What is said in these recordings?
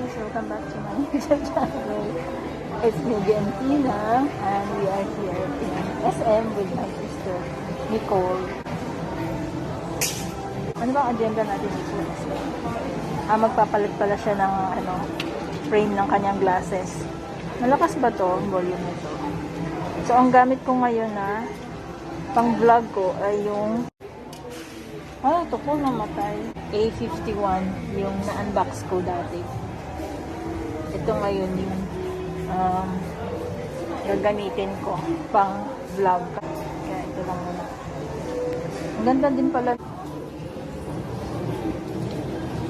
guys, welcome back to my YouTube channel. It's me again, Tina, and we are here in SM with my sister, Nicole. Ano ba ang agenda natin dito sa SM? Magpapalit pala siya ng frame ng kanyang glasses. Malakas ba to ang volume nito? So, ang gamit ko ngayon na pang vlog ko ay yung ito po namatay. A51, yung na-unbox ko dati. Ito ngayon yung gagamitin ko pang vlog. Kaya ito lang muna. Ang ganda din pala.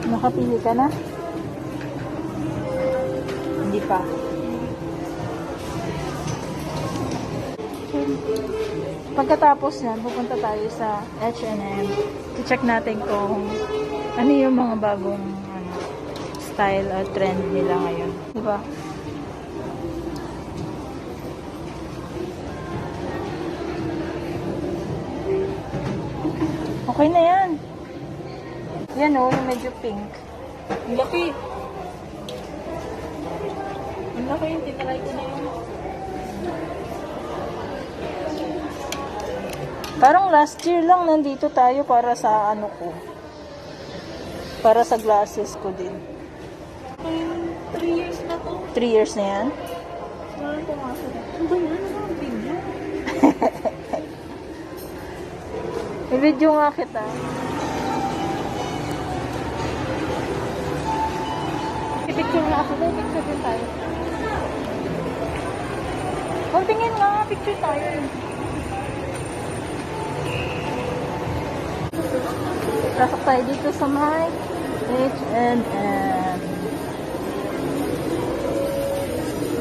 Nakapili ka na? Hindi pa. Pagkatapos yan, pupunta tayo sa H&M. I-check natin kung ano yung mga bagong style or trend nila ngayon. Diba? Okay na yan. Yan o, yung medyo pink. Ang laki. Ang laki yung tinalay ko na yun. Parang last year lang nandito tayo para sa para sa glasses ko din. 3 years na to. 3 years na yan? Parang pumasok. Ano ba yan? Ano ang video? I-video nga kita. I-picture nga ako. Picture din tayo. Tingin nga. Picture tayo. Pasok tayo dito sa my H&M.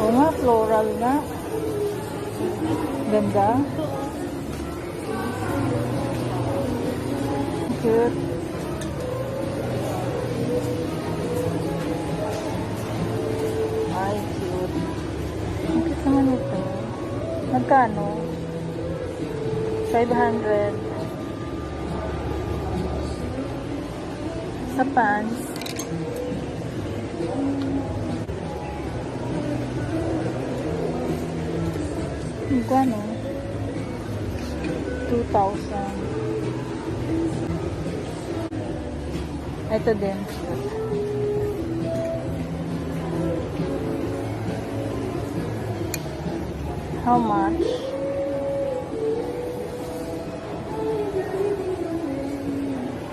Oo nga, floral nga. Ganda. Cute. Ay, cute. Ang cute naman ito. Magkano? 500. Sa pants. Magkano? 2,000. Ito din. How much?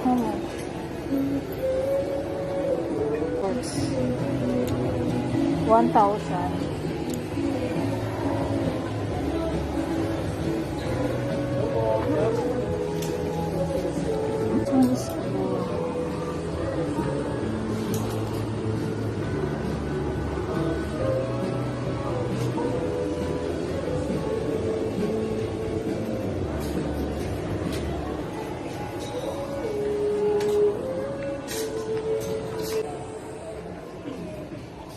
How much? 1,000. This one is cool.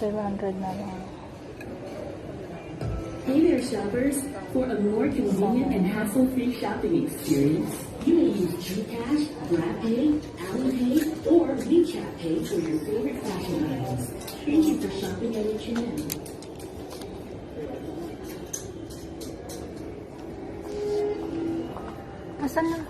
$700 na lang. Hey there, shoppers! For a more convenient and hassle-free shopping experience, you may use GCash, GrabPay, AlleyPay, or WeChat Pay for your favorite fashion items. Thank you for shopping at H&M. Asan na?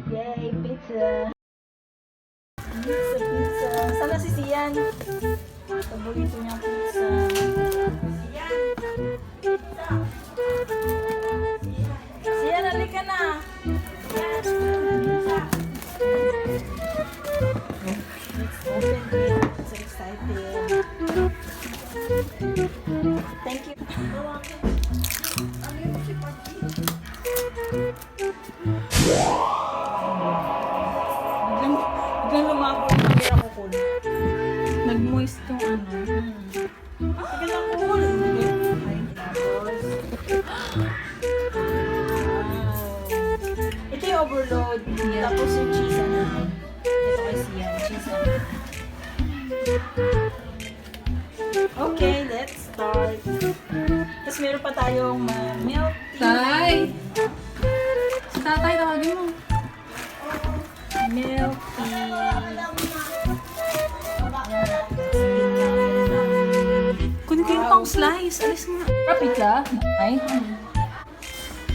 Yay, pizza! Pizza, pizza. Sana si Sian? Paborito niyang pizza. Sian, halika na! Let's open it. So excited. Thank you. Biglang lumabo yung camera ko, cool. Nag-moist tong ano. Sige lang, cool. Ay, tapos. Wow. Ito yung overload. Tapos yung cheese, ano. Ito kay Sian. Cheese, ano. Okay, let's start. Tapos meron pa tayong milk tea. Tay! Si tatay, tawagin mo. Milk tea. Kunin ko yung pang slice. Alis nga. Pizza? Ay.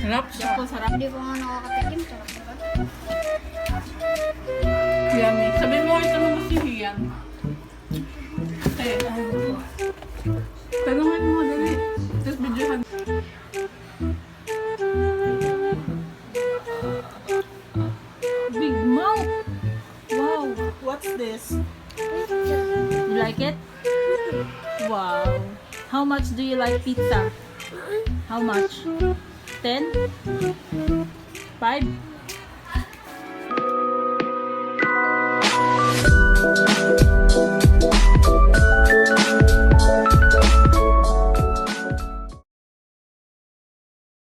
Sarap siya. Sarap. Hindi ko nga nakakatikim. Sarap diba? Yummy. Sabihin mo ito naman si Hian. Tanungan mo dali. Tapos videohan. Big mouth. Wow. What's this? You like it? Wow. How much do you like pizza? How much? 10? 5?